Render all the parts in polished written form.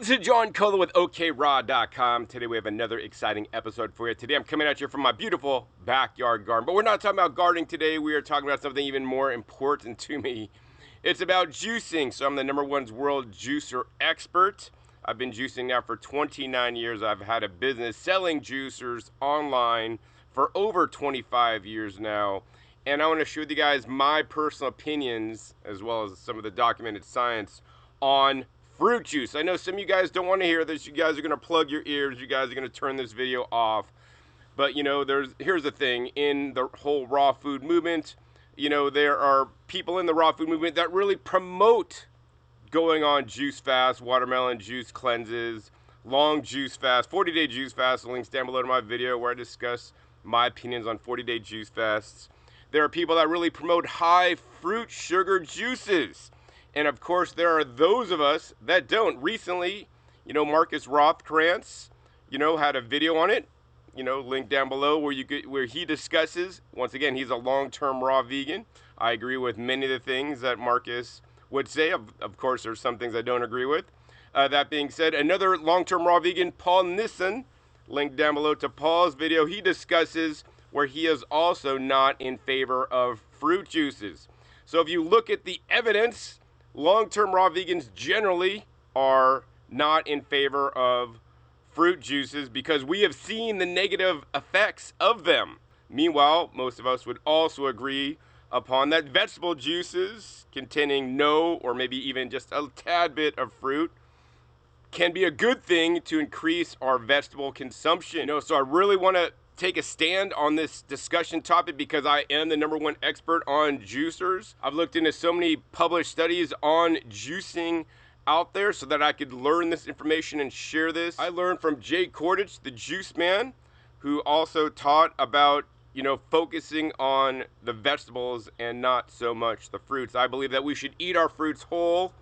This is John Kohler with OKRaw.com. Today we have another exciting episode for you. Today I'm coming at you from my beautiful backyard garden. But we're not talking about gardening today. We are talking about something even more important to me. It's about juicing. So I'm the #1 world juicer expert. I've been juicing now for 29 years. I've had a business selling juicers online for over 25 years now. And I want to share with you guys my personal opinions, as well as some of the documented science on fruit juice. I know some of you guys don't want to hear this. You guys are going to plug your ears. You guys are going to turn this video off. But, you know, here's the thing. In the whole raw food movement, you know, there are people in the raw food movement that really promote going on juice fast, watermelon juice cleanses, long juice fast, 40-day juice fast. The link's down below to my video where I discuss my opinions on 40-day juice fasts. There are people that really promote high fruit sugar juices. And of course, there are those of us that don't. Recently, you know, Marcus Rothkrantz, you know, had a video on it, you know, link down below where he discusses, once again, he's a long-term raw vegan. I agree with many of the things that Marcus would say. Of course, there's some things I don't agree with. That being said, another long-term raw vegan, Paul Nissen, link down below to Paul's video, he discusses where he is also not in favor of fruit juices. So if you look at the evidence, long-term raw vegans generally are not in favor of fruit juices because we have seen the negative effects of them. Meanwhile, most of us would also agree upon that vegetable juices containing no or maybe even just a tad bit of fruit can be a good thing to increase our vegetable consumption. You know, so I really want to take a stand on this discussion topic because I am the #1 expert on juicers. I've looked into so many published studies on juicing out there so that I could learn this information and share this. I learned from Jay Kordich, the juice man, who also taught about, you know, focusing on the vegetables and not so much the fruits. I believe that we should eat our fruits whole.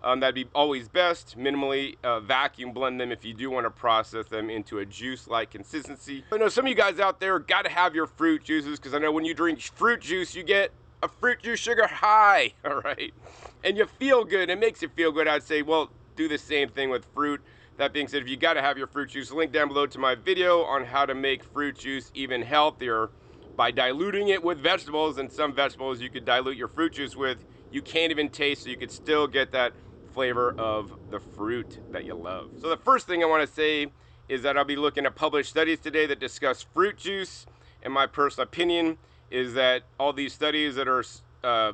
That'd be always best. Minimally vacuum blend them if you do want to process them into a juice-like consistency. I know some of you guys out there got to have your fruit juices because I know when you drink fruit juice, you get a fruit juice sugar high, all right? And you feel good. It makes you feel good. I'd say, well, do the same thing with fruit. That being said, if you got to have your fruit juice, link down below to my video on how to make fruit juice even healthier by diluting it with vegetables. And some vegetables you could dilute your fruit juice with, you can't even taste, so you could still get that flavor of the fruit that you love. So the first thing I want to say is that I'll be looking at published studies today that discuss fruit juice, and my personal opinion is that all these studies that are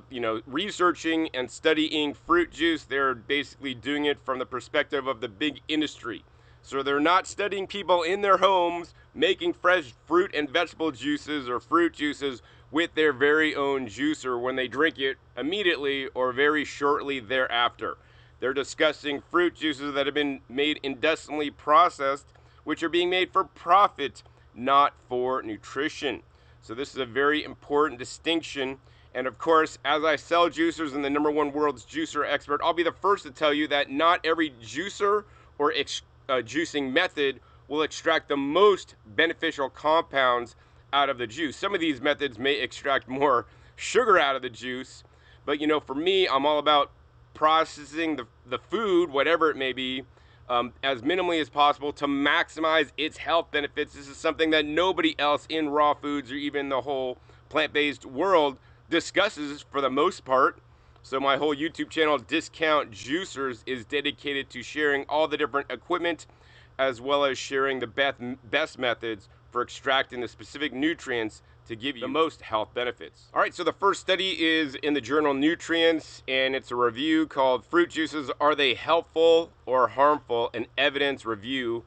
you know, researching and studying fruit juice, they're basically doing it from the perspective of the big industry. So they're not studying people in their homes making fresh fruit and vegetable juices or fruit juices with their very own juicer when they drink it immediately or very shortly thereafter. They're discussing fruit juices that have been made industrially processed, which are being made for profit, not for nutrition. So this is a very important distinction. And of course, as I sell juicers and the #1 world's juicer expert, I'll be the first to tell you that not every juicer or juicing method will extract the most beneficial compounds out of the juice. Some of these methods may extract more sugar out of the juice, but you know, for me, I'm all about processing the food, whatever it may be, as minimally as possible to maximize its health benefits. This is something that nobody else in raw foods or even the whole plant-based world discusses for the most part. So my whole YouTube channel, Discount Juicers, is dedicated to sharing all the different equipment as well as sharing the best methods for extracting the specific nutrients to give you the most health benefits. All right, so the first study is in the journal Nutrients, and it's a review called Fruit Juices, Are They Helpful or Harmful? An Evidence Review,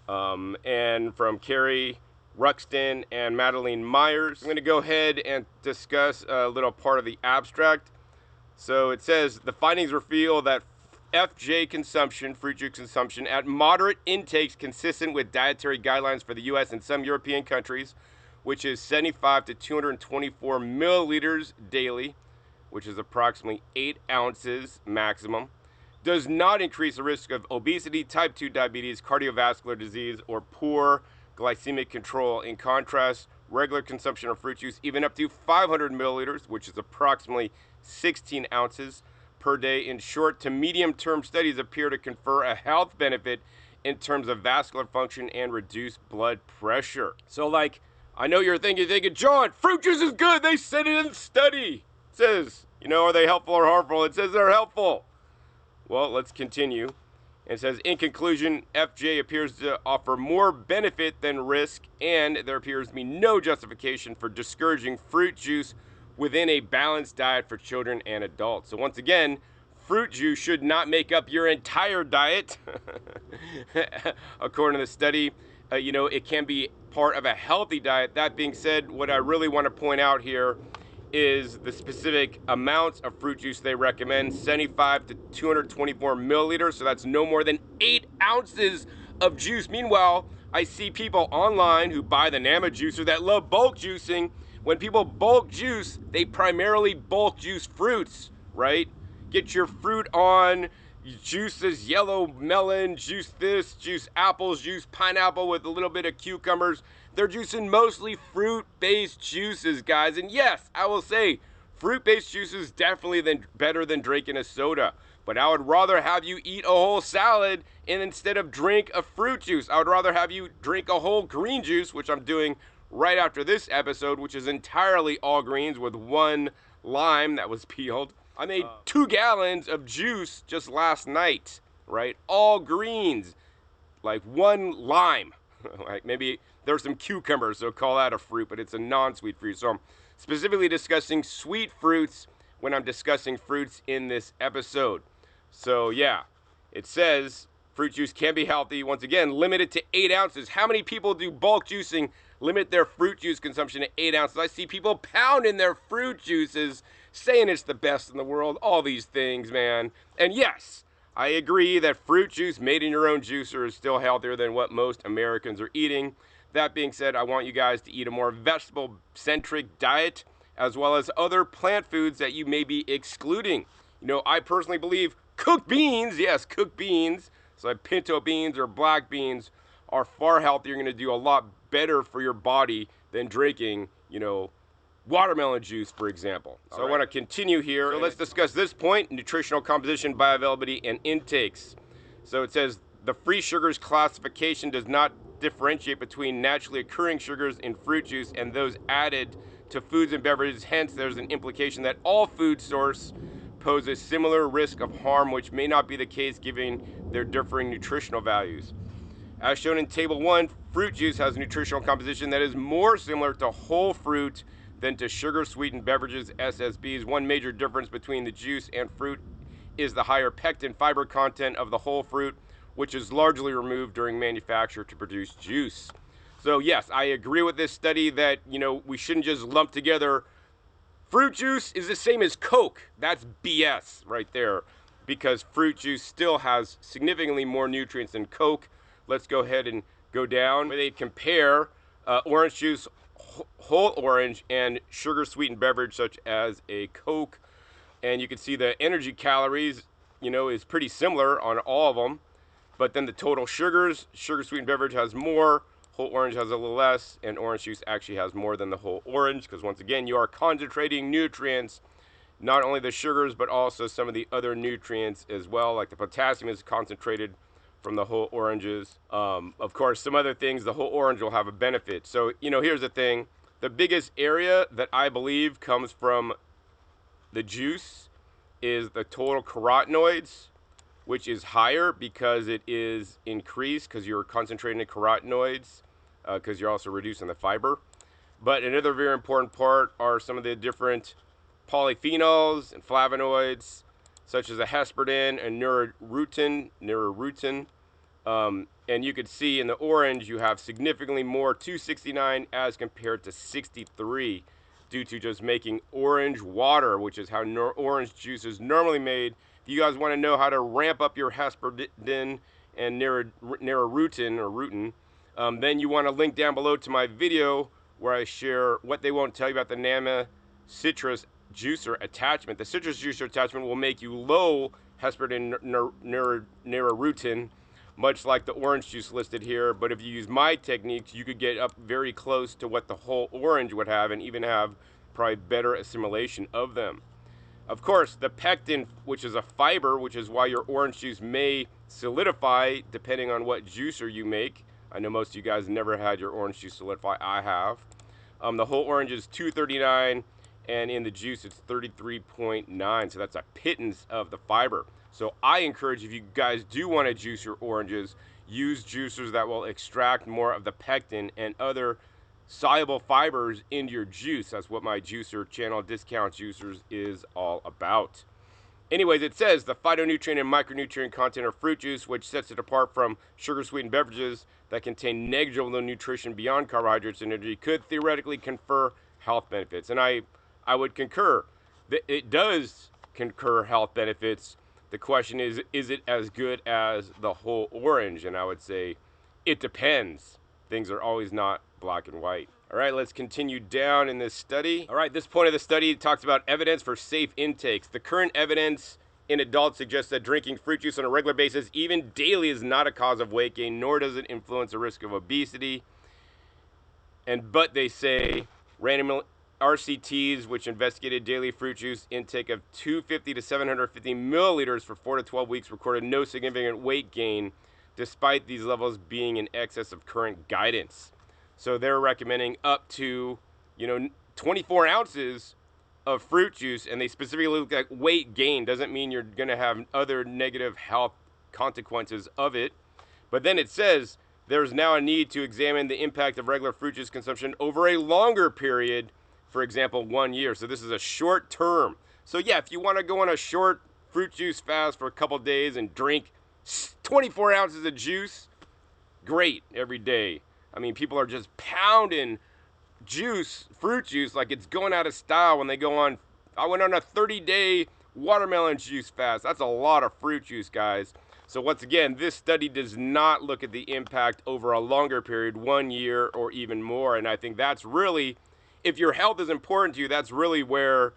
and from Carrie Ruxton and Madeline Myers. I'm gonna go ahead and discuss a little part of the abstract. So it says, the findings reveal that FJ consumption, fruit juice consumption, at moderate intakes consistent with dietary guidelines for the US and some European countries, which is 75 to 224 milliliters daily, which is approximately 8 ounces maximum, does not increase the risk of obesity, type 2 diabetes, cardiovascular disease, or poor glycemic control. In contrast, regular consumption of fruit juice, even up to 500 milliliters, which is approximately 16 ounces, per day in short to medium term studies appear to confer a health benefit in terms of vascular function and reduced blood pressure. So like, I know you're thinking, John, fruit juice is good. They said it in the study. It says, you know, are they helpful or harmful? It says they're helpful. Well, let's continue. It says, in conclusion, FJ appears to offer more benefit than risk, and there appears to be no justification for discouraging fruit juice within a balanced diet for children and adults. So once again, fruit juice should not make up your entire diet. According to the study, you know, it can be part of a healthy diet. That being said, what I really want to point out here is the specific amounts of fruit juice they recommend, 75 to 224 milliliters. So that's no more than 8 ounces of juice. Meanwhile, I see people online who buy the Nama juicer that love bulk juicing. When people bulk juice, they primarily bulk juice fruits, right? Get your fruit on, juice this yellow melon, juice this, juice apples, juice pineapple with a little bit of cucumbers. They're juicing mostly fruit-based juices, guys. And yes, I will say, fruit-based juice is definitely better than drinking a soda. But I would rather have you eat a whole salad and instead of drink a fruit juice. I would rather have you drink a whole green juice, which I'm doing right after this episode, which is entirely all greens with 1 lime that was peeled. I made 2 gallons of juice just last night, right? All greens, like 1 lime. Like maybe there's some cucumbers, so call that a fruit, but it's a non-sweet fruit. So I'm specifically discussing sweet fruits when I'm discussing fruits in this episode. So yeah, it says fruit juice can be healthy. Once again, limited to 8 ounces. How many people do bulk juicing limit their fruit juice consumption to 8 ounces? I see people pounding their fruit juices, saying it's the best in the world, all these things, man. And yes, I agree that fruit juice made in your own juicer is still healthier than what most Americans are eating. That being said, I want you guys to eat a more vegetable-centric diet, as well as other plant foods that you may be excluding. You know, I personally believe cooked beans, yes, cooked beans, so like pinto beans or black beans, are far healthier. You're going to do a lot better for your body than drinking, you know, watermelon juice, for example. So I want to continue here. So let's discuss this point: nutritional composition, bioavailability, and intakes. So it says the free sugars classification does not differentiate between naturally occurring sugars in fruit juice and those added to foods and beverages. Hence, there's an implication that all food source pose a similar risk of harm, which may not be the case given their differing nutritional values. As shown in Table 1, fruit juice has a nutritional composition that is more similar to whole fruit than to sugar-sweetened beverages, SSBs. One major difference between the juice and fruit is the higher pectin fiber content of the whole fruit, which is largely removed during manufacture to produce juice. So yes, I agree with this study that, you know, we shouldn't just lump together fruit juice is the same as Coke. That's BS right there, because fruit juice still has significantly more nutrients than Coke. Let's go ahead and go down where they compare orange juice, whole orange, and sugar-sweetened beverage such as a Coke. And you can see the energy calories, you know, is pretty similar on all of them. But then the total sugars, sugar-sweetened beverage has more, whole orange has a little less, and orange juice actually has more than the whole orange, because once again, you are concentrating nutrients, not only the sugars, but also some of the other nutrients as well, like the potassium is concentrated from the whole oranges. Of course, some other things, the whole orange will have a benefit. So, you know, here's the thing. The biggest area that I believe comes from the juice is the total carotenoids, which is higher because it is increased because you're concentrating the carotenoids because you're also reducing the fiber. But another very important part are some of the different polyphenols and flavonoids, such as a hesperidin and neurorutin. And you could see in the orange you have significantly more, 269 as compared to 63, due to just making orange water, which is how orange juice is normally made. If you guys want to know how to ramp up your hesperidin and neurorutin, then you want to link down below to my video where I share what they won't tell you about the Nama citrus juicer attachment. The citrus juicer attachment will make you low hesperidin neurorutin, much like the orange juice listed here. But if you use my techniques, you could get up very close to what the whole orange would have and even have probably better assimilation of them. Of course, the pectin, which is a fiber, which is why your orange juice may solidify depending on what juicer you make. I know most of you guys never had your orange juice solidify. I have. The whole orange is 239, and in the juice it's 33.9. So that's a pittance of the fiber. So I encourage, if you guys do want to juice your oranges, use juicers that will extract more of the pectin and other soluble fibers into your juice. That's what my juicer channel, Discount Juicers, is all about. Anyways, it says the phytonutrient and micronutrient content of fruit juice, which sets it apart from sugar-sweetened beverages that contain negligible nutrition beyond carbohydrates and energy, could theoretically confer health benefits. And I would concur that it does confer health benefits. The question is it as good as the whole orange? And I would say it depends. Things are always not black and white. All right, let's continue down in this study. All right, this point of the study talks about evidence for safe intakes. The current evidence in adults suggests that drinking fruit juice on a regular basis, even daily, is not a cause of weight gain, nor does it influence the risk of obesity. But they say random RCTs, which investigated daily fruit juice intake of 250 to 750 milliliters for 4 to 12 weeks, recorded no significant weight gain, despite these levels being in excess of current guidance. So they're recommending up to, 24 ounces of fruit juice, and they specifically look at weight gain. Doesn't mean you're going to have other negative health consequences of it. But then it says there's now a need to examine the impact of regular fruit juice consumption over a longer period, for example, 1 year. So this is a short term. So yeah, if you want to go on a short fruit juice fast for a couple days and drink 24 ounces of juice, great, every day. I mean, people are just pounding fruit juice, like it's going out of style when they go on. I went on a 30-day watermelon juice fast. That's a lot of fruit juice, guys. So once again, this study does not look at the impact over a longer period, 1 year or even more. And I think that's really, if your health is important to you, that's really where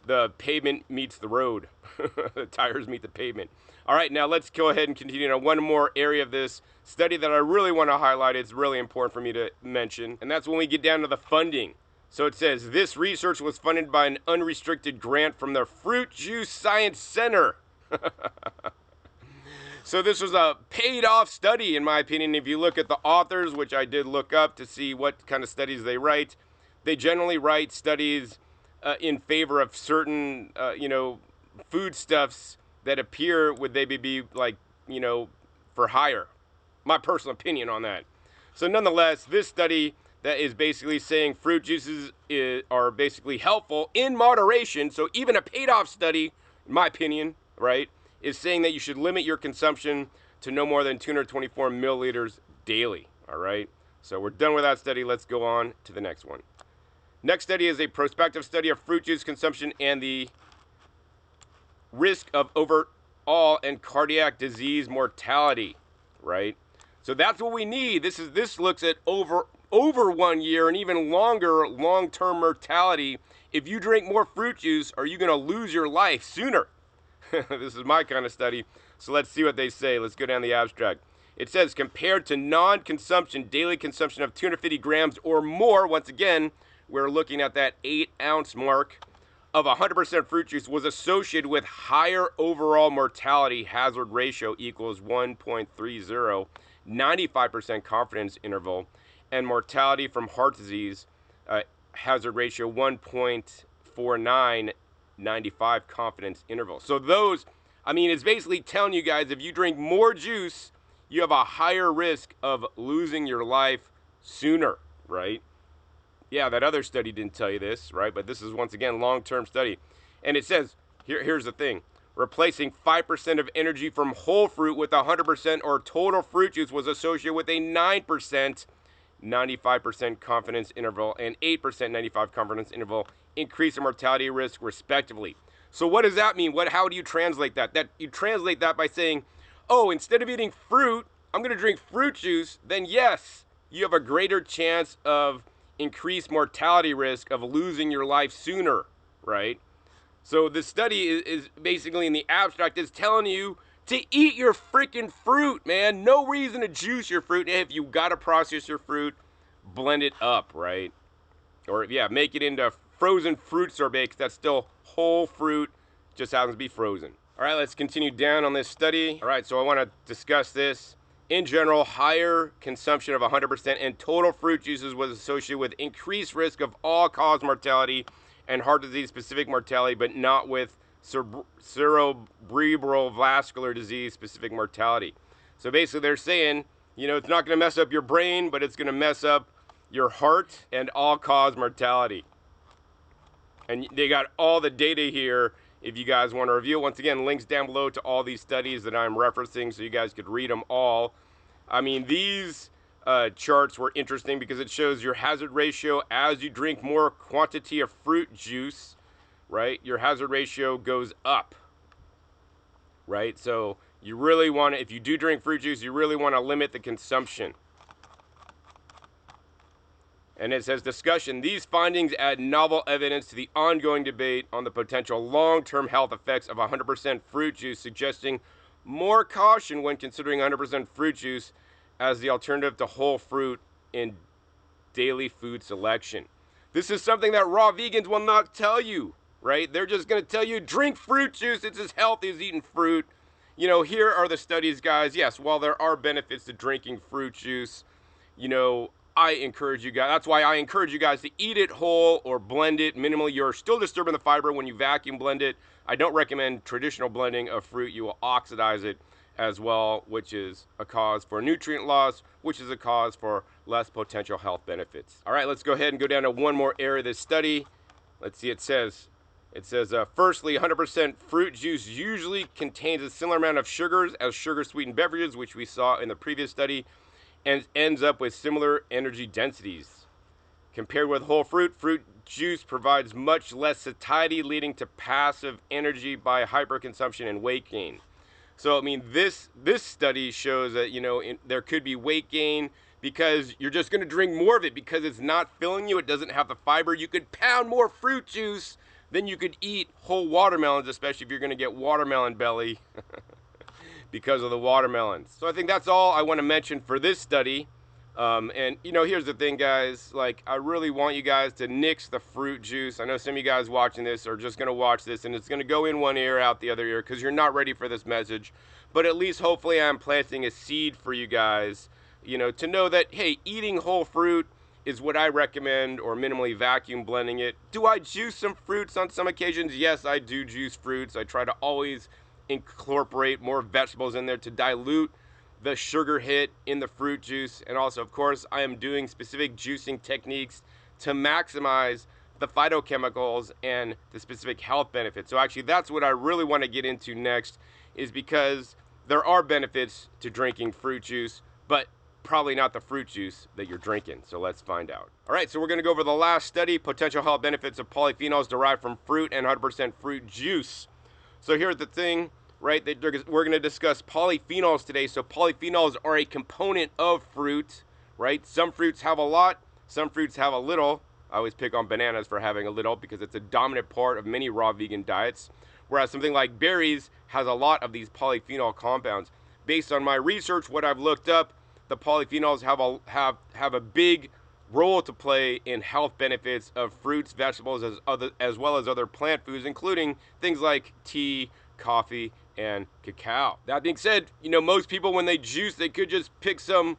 the pavement meets the road. The tires meet the pavement. All right, now let's go ahead and continue on one more area of this study that I really want to highlight. It's really important for me to mention, and that's when we get down to the funding. So it says, this research was funded by an unrestricted grant from the Fruit Juice Science Center. So this was a paid-off study, in my opinion. If you look at the authors, which I did look up to see what kind of studies they write, they generally write studies in favor of certain, foodstuffs that appear would they be like, for hire. My personal opinion on that. So nonetheless, this study that is basically saying fruit juices are basically helpful in moderation. So even a paid-off study, in my opinion, right, is saying that you should limit your consumption to no more than 224 milliliters daily. All right. So we're done with that study. Let's go on to the next one. Next study is a prospective study of fruit juice consumption and the risk of overall and cardiac disease mortality, right? So that's what we need. This looks at over 1 year and even longer long-term mortality. If you drink more fruit juice, are you going to lose your life sooner? This is my kind of study. So let's see what they say. Let's go down the abstract. It says, compared to non-consumption, daily consumption of 250 grams or more, once again, we're looking at that 8-ounce mark of 100% fruit juice, was associated with higher overall mortality hazard ratio equals 1.30, 95% confidence interval, and mortality from heart disease hazard ratio 1.49, 95 confidence interval. So those, it's basically telling you guys, if you drink more juice, you have a higher risk of losing your life sooner, right? Yeah, that other study didn't tell you this, right? But this is, once again, long-term study. And it says, here's the thing. Replacing 5% of energy from whole fruit with 100% or total fruit juice was associated with a 9%, 95% confidence interval and 8% 95 confidence interval increase in mortality risk, respectively. So what does that mean? How do you translate that? You translate that by saying, oh, instead of eating fruit, I'm going to drink fruit juice. Then yes, you have a greater chance of increased mortality risk of losing your life sooner, right? So the study is basically, in the abstract, is telling you to eat your freaking fruit, man. No reason to juice your fruit. If you got to process your fruit, blend it up, right? Or, yeah, make it into frozen fruit sorbet, because that's still whole fruit just happens to be frozen. All right, let's continue down on this study. All right, so I want to discuss this. In general, higher consumption of 100% and total fruit juices was associated with increased risk of all-cause mortality and heart disease-specific mortality, but not with cerebral vascular disease-specific mortality. So basically they're saying, you know, it's not going to mess up your brain, but it's going to mess up your heart and all-cause mortality. And they got all the data here if you guys want to review. Once again, links down below to all these studies that I'm referencing so you guys could read them all. I mean, these charts were interesting because it shows your hazard ratio as you drink more quantity of fruit juice, right? Your hazard ratio goes up, right? So you really want to, if you do drink fruit juice, you really want to limit the consumption. And it says, discussion, these findings add novel evidence to the ongoing debate on the potential long-term health effects of 100% fruit juice, suggesting more caution when considering 100% fruit juice as the alternative to whole fruit in daily food selection. This is something that raw vegans will not tell you, right? They're just going to tell you, drink fruit juice, it's as healthy as eating fruit. You know, here are the studies, guys. Yes, while there are benefits to drinking fruit juice, you know, I encourage you guys, that's why I encourage you guys to eat it whole or blend it minimally. You're still disturbing the fiber when you vacuum blend it. I don't recommend traditional blending of fruit. You will oxidize it as well, which is a cause for nutrient loss, which is a cause for less potential health benefits. All right, let's go ahead and go down to one more area of this study. Let's see, it says, firstly, 100% fruit juice usually contains a similar amount of sugars as sugar-sweetened beverages, which we saw in the previous study, and ends up with similar energy densities. Compared with whole fruit, fruit juice provides much less satiety, leading to passive energy by hyperconsumption and weight gain. So, I mean, this study shows that, you know, there could be weight gain because you're just going to drink more of it because it's not filling you. It doesn't have the fiber. You could pound more fruit juice than you could eat whole watermelons, especially if you're going to get watermelon belly. Because of the watermelons. So I think that's all I want to mention for this study. And, you know, here's the thing, guys. Like, I really want you guys to nix the fruit juice. I know some of you guys watching this are just going to watch this, and it's going to go in one ear, out the other ear, because you're not ready for this message. But at least, hopefully, I'm planting a seed for you guys, you know, to know that, hey, eating whole fruit is what I recommend, or minimally vacuum blending it. Do I juice some fruits on some occasions? Yes, I do juice fruits. I try to always incorporate more vegetables in there to dilute the sugar hit in the fruit juice. And also, of course, I am doing specific juicing techniques to maximize the phytochemicals and the specific health benefits. So actually, that's what I really want to get into next, is because there are benefits to drinking fruit juice, but probably not the fruit juice that you're drinking. So let's find out. All right, so we're going to go over the last study, potential health benefits of polyphenols derived from fruit and 100% fruit juice. So here's the thing, right? We're going to discuss polyphenols today. So polyphenols are a component of fruit, right? Some fruits have a lot, some fruits have a little. I always pick on bananas for having a little because it's a dominant part of many raw vegan diets. Whereas something like berries has a lot of these polyphenol compounds. Based on my research, what I've looked up, the polyphenols have a big role to play in health benefits of fruits, vegetables, as well as other plant foods, including things like tea, coffee, and cacao. That being said, you know, most people when they juice, they could just pick some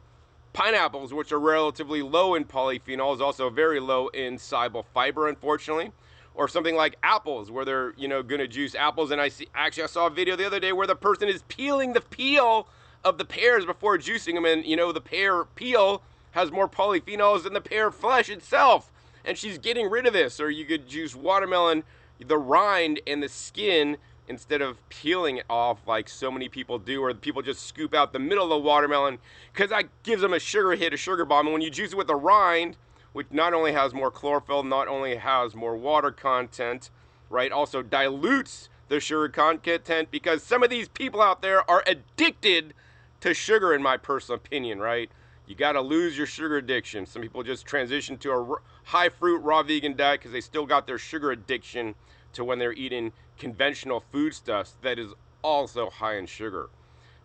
pineapples, which are relatively low in polyphenols, also very low in soluble fiber, unfortunately. Or something like apples, where they're, you know, gonna juice apples. And I saw a video the other day where the person is peeling the peel of the pears before juicing them, and, you know, the pear peel has more polyphenols than the pear flesh itself, and she's getting rid of this. Or you could juice watermelon, the rind and the skin, instead of peeling it off like so many people do, or people just scoop out the middle of the watermelon because that gives them a sugar hit, a sugar bomb. And when you juice it with the rind, which not only has more chlorophyll, not only has more water content, right, also dilutes the sugar content, because some of these people out there are addicted to sugar, in my personal opinion, right? You got to lose your sugar addiction. Some people just transition to a high fruit raw vegan diet because they still got their sugar addiction to when they're eating conventional foodstuffs that is also high in sugar.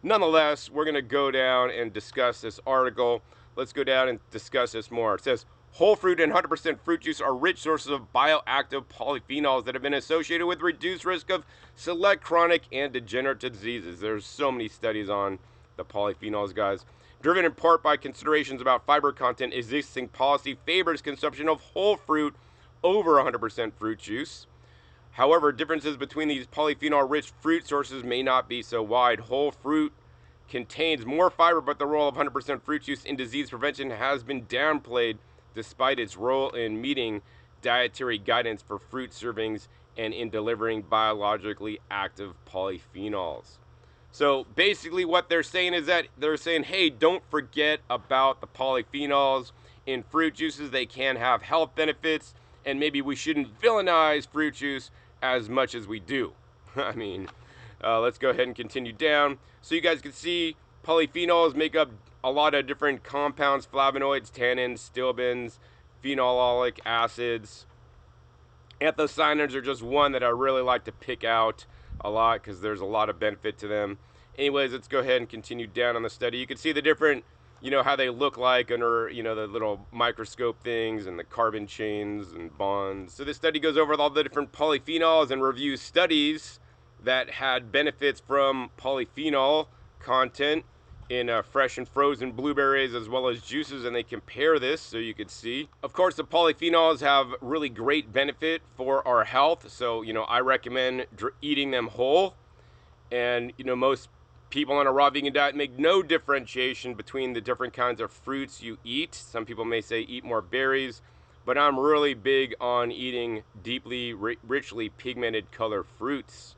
Nonetheless, we're going to go down and discuss this article. Let's go down and discuss this more. It says, Whole fruit and 100% fruit juice are rich sources of bioactive polyphenols that have been associated with reduced risk of select chronic and degenerative diseases. There's so many studies on the polyphenols, guys. Driven in part by considerations about fiber content, existing policy favors consumption of whole fruit over 100% fruit juice. However, differences between these polyphenol-rich fruit sources may not be so wide. Whole fruit contains more fiber, but the role of 100% fruit juice in disease prevention has been downplayed despite its role in meeting dietary guidance for fruit servings and in delivering biologically active polyphenols. So basically what they're saying is that they're saying, hey, don't forget about the polyphenols in fruit juices. They can have health benefits, and maybe we shouldn't villainize fruit juice as much as we do. I mean, let's go ahead and continue down. So you guys can see polyphenols make up a lot of different compounds: flavonoids, tannins, stilbenes, phenolic acids. Anthocyanins are just one that I really like to pick out a lot because there's a lot of benefit to them. Anyways, let's go ahead and continue down on the study. You can see the different, how they look like under, the little microscope things and the carbon chains and bonds. So this study goes over all the different polyphenols and reviews studies that had benefits from polyphenol content in fresh and frozen blueberries as well as juices, and they compare this so you could see. Of course, the polyphenols have really great benefit for our health, so I recommend eating them whole. And most people on a raw vegan diet make no differentiation between the different kinds of fruits you eat. Some people may say eat more berries, but I'm really big on eating deeply richly pigmented color fruits.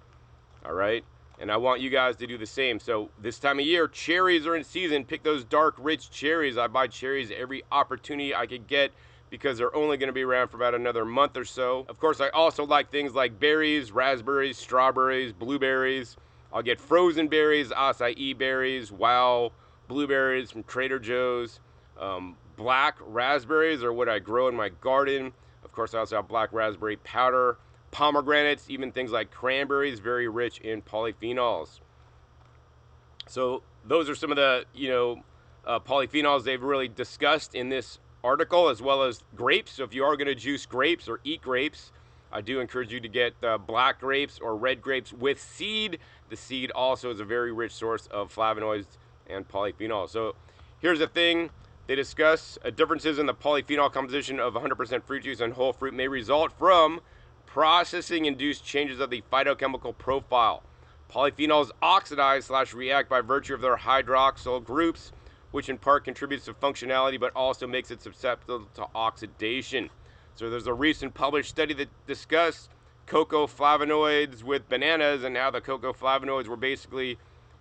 All right, and I want you guys to do the same. So this time of year, cherries are in season. Pick those dark, rich cherries. I buy cherries every opportunity I could get because they're only going to be around for about another month or so. Of course, I also like things like berries, raspberries, strawberries, blueberries. I'll get frozen berries, acai berries, wow, blueberries from Trader Joe's. Black raspberries are what I grow in my garden. Of course, I also have black raspberry powder. Pomegranates, even things like cranberries, very rich in polyphenols. So those are some of the polyphenols they've really discussed in this article, as well as grapes. So if you are going to juice grapes or eat grapes, I do encourage you to get black grapes or red grapes with seed. The seed also is a very rich source of flavonoids and polyphenols. So here's the thing. They discuss differences in the polyphenol composition of 100% fruit juice and whole fruit may result from processing-induced changes of the phytochemical profile. Polyphenols oxidize/react by virtue of their hydroxyl groups, which in part contributes to functionality but also makes it susceptible to oxidation. So there's a recent published study that discussed cocoa flavonoids with bananas and how the cocoa flavonoids were basically,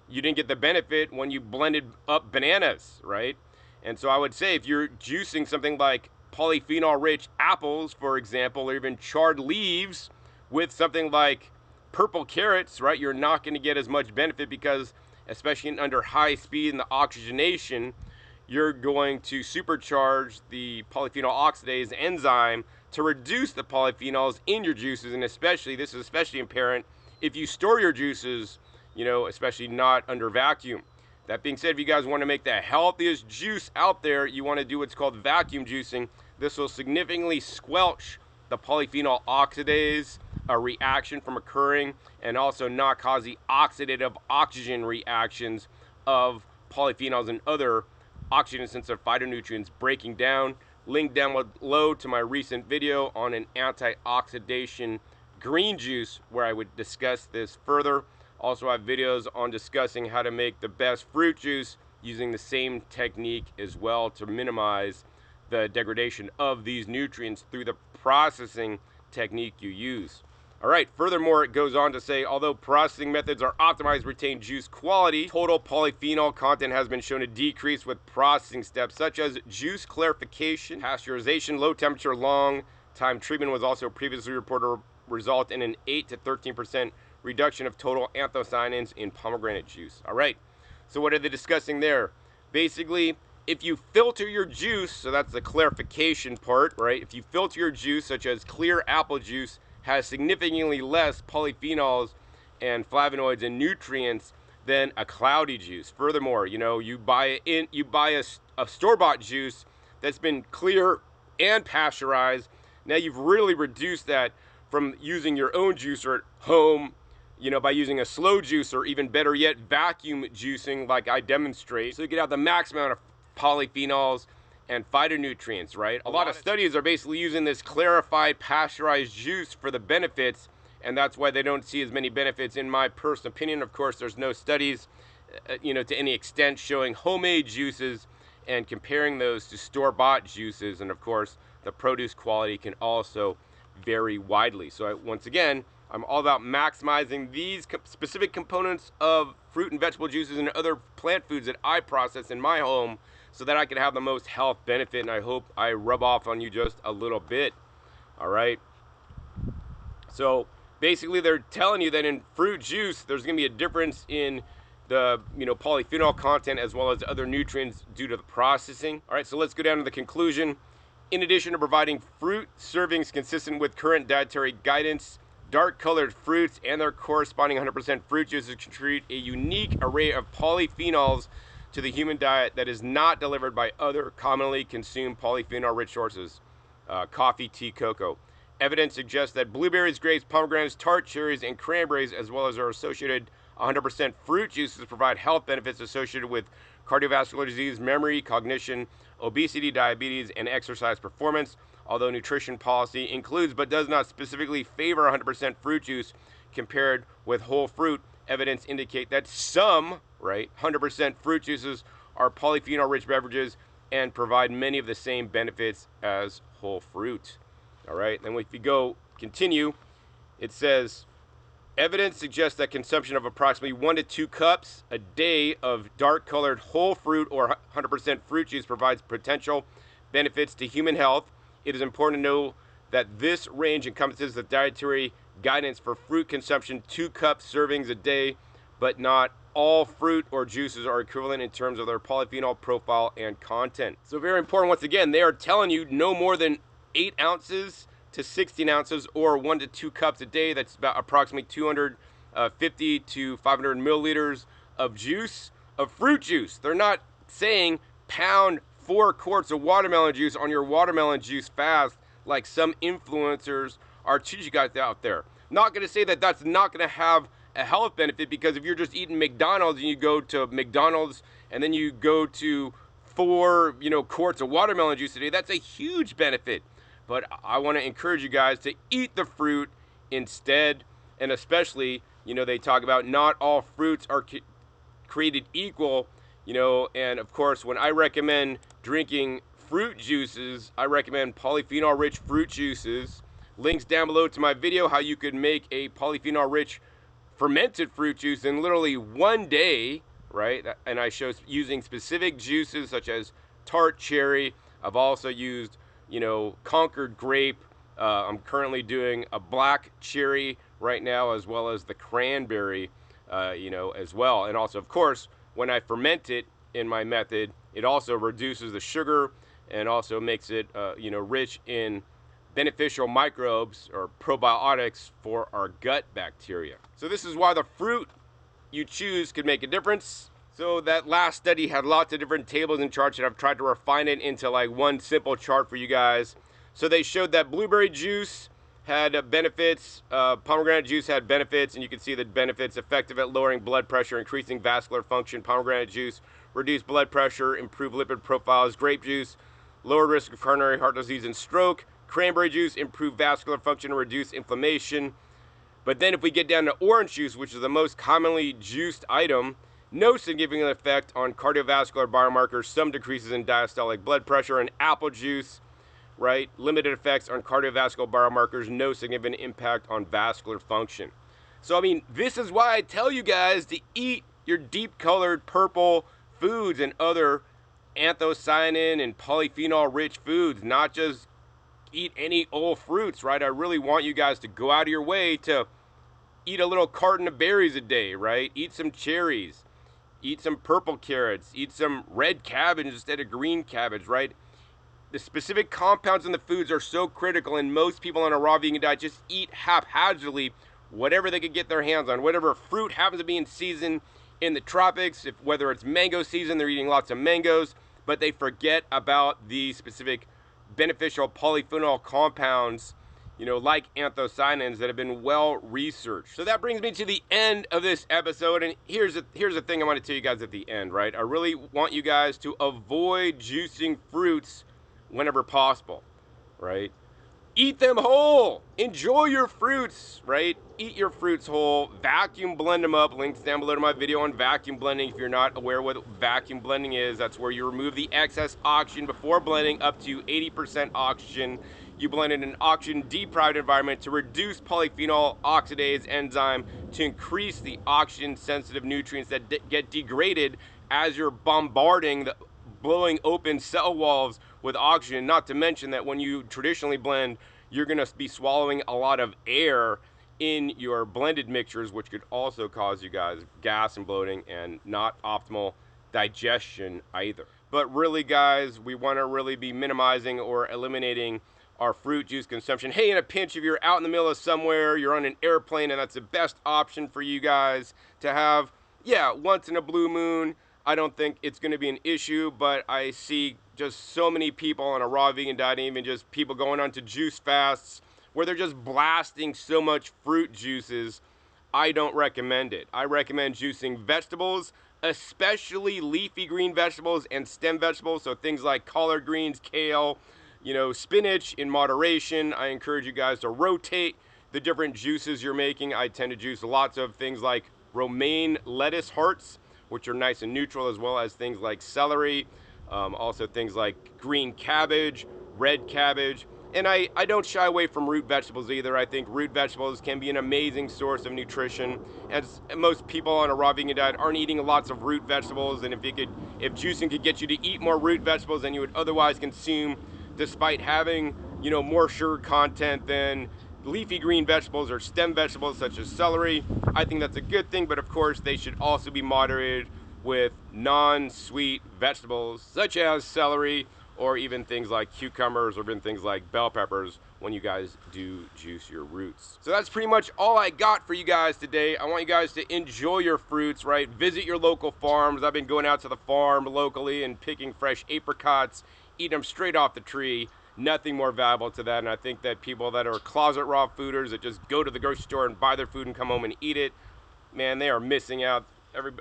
you didn't get the benefit when you blended up bananas, right? And so I would say if you're juicing something like polyphenol-rich apples, for example, or even charred leaves with something like purple carrots, right, you're not going to get as much benefit because, especially under high speed and the oxygenation, you're going to supercharge the polyphenol oxidase enzyme to reduce the polyphenols in your juices, and this is especially apparent if you store your juices, especially not under vacuum. That being said, if you guys want to make the healthiest juice out there, you want to do what's called vacuum juicing. This will significantly squelch the polyphenol oxidase reaction from occurring and also not cause the oxidative oxygen reactions of polyphenols and other oxygen-sensitive phytonutrients breaking down. Link down below to my recent video on an antioxidation green juice where I would discuss this further. Also, I have videos on discussing how to make the best fruit juice using the same technique as well to minimize the degradation of these nutrients through the processing technique you use. All right, furthermore, it goes on to say, although processing methods are optimized to retain juice quality, total polyphenol content has been shown to decrease with processing steps such as juice clarification, pasteurization. Low temperature, long time treatment was also previously reported to result in an 8 to 13% reduction of total anthocyanins in pomegranate juice. All right, so what are they discussing there? Basically, if you filter your juice, so that's the clarification part, right? If you filter your juice, such as clear apple juice, has significantly less polyphenols and flavonoids and nutrients than a cloudy juice. Furthermore, you buy a store-bought juice that's been clear and pasteurized. Now you've really reduced that from using your own juicer at home, by using a slow juicer, or even better yet, vacuum juicing like I demonstrate. So you get out the max amount of polyphenols and phytonutrients, right? A lot of studies are basically using this clarified pasteurized juice for the benefits, and that's why they don't see as many benefits in my personal opinion. Of course, there's no studies, to any extent showing homemade juices and comparing those to store-bought juices. And of course, the produce quality can also vary widely. So once again, I'm all about maximizing these specific components of fruit and vegetable juices and other plant foods that I process in my home so that I can have the most health benefit, and I hope I rub off on you just a little bit. All right. So basically they're telling you that in fruit juice, there's going to be a difference in the polyphenol content as well as other nutrients due to the processing. All right, so let's go down to the conclusion. In addition to providing fruit servings consistent with current dietary guidance, dark colored fruits and their corresponding 100% fruit juices contribute a unique array of polyphenols to the human diet that is not delivered by other commonly consumed polyphenol rich sources, coffee, tea, cocoa. Evidence suggests that blueberries, grapes, pomegranates, tart cherries, and cranberries, as well as their associated 100% fruit juices, provide health benefits associated with cardiovascular disease, memory, cognition, obesity, diabetes, and exercise performance. Although nutrition policy includes but does not specifically favor 100% fruit juice compared with whole fruit, evidence indicate that some, 100% fruit juices are polyphenol-rich beverages and provide many of the same benefits as whole fruit. All right, then if you continue, it says, evidence suggests that consumption of approximately 1 to 2 cups a day of dark-colored whole fruit or 100% fruit juice provides potential benefits to human health. It is important to know that this range encompasses the dietary guidance for fruit consumption, 2 cup servings a day, but not all fruit or juices are equivalent in terms of their polyphenol profile and content. So very important, once again, they are telling you no more than 8 ounces to 16 ounces or 1 to 2 cups a day. That's about approximately 250 to 500 milliliters of juice, of fruit juice. They're not saying pound 4 quarts of watermelon juice on your watermelon juice fast like some influencers are teaching you guys out there. Not going to say that that's not going to have a health benefit, because if you're just eating McDonald's and you go to McDonald's and then you go to 4 quarts of watermelon juice a day, that's a huge benefit. But I want to encourage you guys to eat the fruit instead, and especially, they talk about not all fruits are created equal, and of course, when I recommend drinking fruit juices, I recommend polyphenol-rich fruit juices. Links down below to my video how you could make a polyphenol-rich fermented fruit juice in literally 1 day, right? And I show using specific juices such as tart cherry. I've also used, Concord grape. I'm currently doing a black cherry right now, as well as the cranberry, as well. And also, of course, when I ferment it in my method, it also reduces the sugar and also makes it, rich in beneficial microbes or probiotics for our gut bacteria. So this is why the fruit you choose could make a difference. So that last study had lots of different tables and charts, and I've tried to refine it into like one simple chart for you guys. So they showed that blueberry juice had benefits, pomegranate juice had benefits, and you can see the benefits: effective at lowering blood pressure, increasing vascular function. Pomegranate juice reduced blood pressure, improved lipid profiles. Grape juice lower risk of coronary heart disease and stroke. Cranberry juice improved vascular function and reduced inflammation. But then if we get down to orange juice, which is the most commonly juiced item, no significant effect on cardiovascular biomarkers, some decreases in diastolic blood pressure. And apple juice, limited effects on cardiovascular biomarkers, no significant impact on vascular function. So, this is why I tell you guys to eat your deep-colored purple foods and other anthocyanin and polyphenol-rich foods, not just eat any old fruits, I really want you guys to go out of your way to eat a little carton of berries a day, Eat some cherries, eat some purple carrots, eat some red cabbage instead of green cabbage, The specific compounds in the foods are so critical, and most people on a raw vegan diet just eat haphazardly whatever they could get their hands on, whatever fruit happens to be in season in the tropics. Whether it's mango season, they're eating lots of mangoes, but they forget about the specific beneficial polyphenol compounds, you know, like anthocyanins that have been well researched. So that brings me to the end of this episode, and here's the thing I want to tell you guys at the end, right? I really want you guys to avoid juicing fruits whenever possible, right? Eat them whole. Enjoy your fruits, right? Eat your fruits whole. Vacuum blend them up. Links down below to my video on vacuum blending. If you're not aware what vacuum blending is, that's where you remove the excess oxygen before blending up to 80% oxygen. You blend in an oxygen-deprived environment to reduce polyphenol oxidase enzyme to increase the oxygen-sensitive nutrients that get degraded as you're bombarding the blowing open cell walls with oxygen. Not to mention that when you traditionally blend, you're going to be swallowing a lot of air in your blended mixtures, which could also cause you guys gas and bloating and not optimal digestion either. But really, guys, we want to really be minimizing or eliminating our fruit juice consumption. Hey, in a pinch, if you're out in the middle of somewhere, you're on an airplane, and that's the best option for you guys to have, yeah, once in a blue moon. I don't think it's going to be an issue, but I see just so many people on a raw vegan diet, even just people going on to juice fasts where they're just blasting so much fruit juices. I don't recommend it. I recommend juicing vegetables, especially leafy green vegetables and stem vegetables, so things like collard greens, kale, you know, spinach in moderation. I encourage you guys to rotate the different juices you're making. I tend to juice lots of things like romaine lettuce hearts, which are nice and neutral, as well as things like celery, also things like green cabbage, red cabbage. And I don't shy away from root vegetables either. I think root vegetables can be an amazing source of nutrition. As most people on a raw vegan diet aren't eating lots of root vegetables, and if juicing could get you to eat more root vegetables than you would otherwise consume, despite having, you know, more sugar content than leafy green vegetables or stem vegetables such as celery, I think that's a good thing. But of course, they should also be moderated with non-sweet vegetables such as celery, or even things like cucumbers, or even things like bell peppers when you guys do juice your roots. So that's pretty much all I got for you guys today. I want you guys to enjoy your fruits, right? Visit your local farms. I've been going out to the farm locally and picking fresh apricots, eating them straight off the tree. Nothing more valuable to that. And I think that people that are closet raw fooders that just go to the grocery store and buy their food and come home and eat it, man, they are missing out.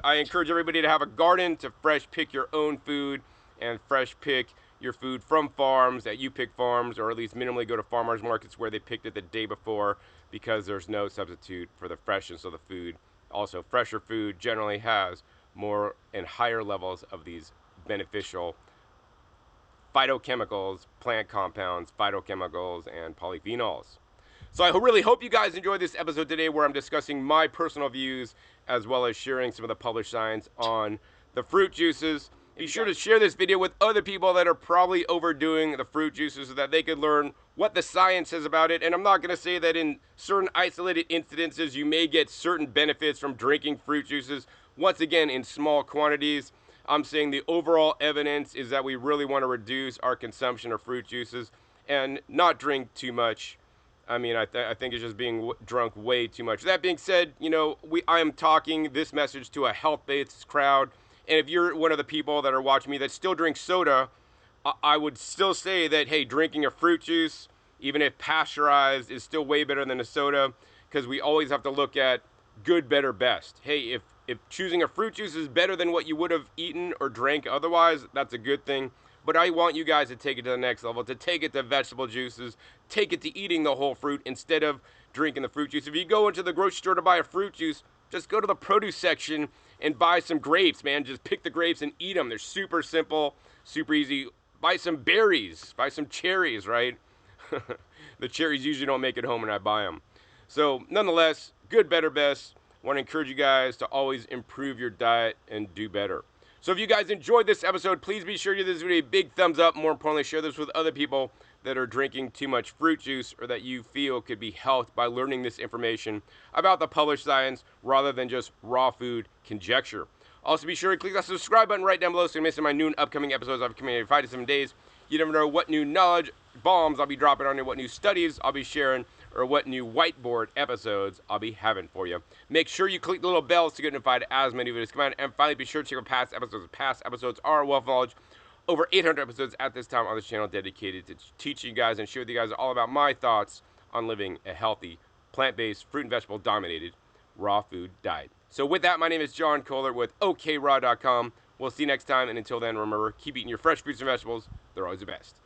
I encourage everybody to have a garden, to fresh pick your own food and fresh pick your food from farms that you pick farms, or at least minimally go to farmers markets where they picked it the day before, because there's no substitute for the freshness of the food. Also, fresher food generally has more and higher levels of these beneficial phytochemicals, plant compounds, phytochemicals, and polyphenols. So I really hope you guys enjoyed this episode today, where I'm discussing my personal views as well as sharing some of the published science on the fruit juices. Be sure to share this video with other people that are probably overdoing the fruit juices so that they could learn what the science says about it. And I'm not going to say that in certain isolated incidences you may get certain benefits from drinking fruit juices. Once again, in small quantities. I'm saying the overall evidence is that we really want to reduce our consumption of fruit juices and not drink too much. I mean, I think it's just being drunk way too much. That being said, you know, I am talking this message to a health-based crowd. And if you're one of the people that are watching me that still drink soda, I would still say that, hey, drinking a fruit juice, even if pasteurized, is still way better than a soda, because we always have to look at good, better, best. Hey, if choosing a fruit juice is better than what you would have eaten or drank otherwise, that's a good thing. But I want you guys to take it to the next level, to take it to vegetable juices, take it to eating the whole fruit instead of drinking the fruit juice. If you go into the grocery store to buy a fruit juice, just go to the produce section and buy some grapes, man. Just pick the grapes and eat them. They're super simple, super easy. Buy some berries, buy some cherries, right? The cherries usually don't make it home when I buy them. So nonetheless, good, better, best. I want to encourage you guys to always improve your diet and do better. So if you guys enjoyed this episode, please be sure to give this video a big thumbs up. More importantly, share this with other people that are drinking too much fruit juice, or that you feel could be helped by learning this information about the published science rather than just raw food conjecture. Also, be sure to click that subscribe button right down below so you don't miss my new and upcoming episodes I've coming in 5 to 7 days. You never know what new knowledge bombs I'll be dropping on you, what new studies I'll be sharing, or what new whiteboard episodes I'll be having for you. Make sure you click the little bells to get notified as many videos come out. And finally, be sure to check out past episodes. Past episodes are a wealth of knowledge over 800 episodes at this time on this channel dedicated to teaching you guys and share with you guys all about my thoughts on living a healthy, plant-based, fruit and vegetable dominated raw food diet. So with that, my name is John Kohler with OKRaw.com. We'll see you next time, and until then, remember, keep eating your fresh fruits and vegetables. They're always the best.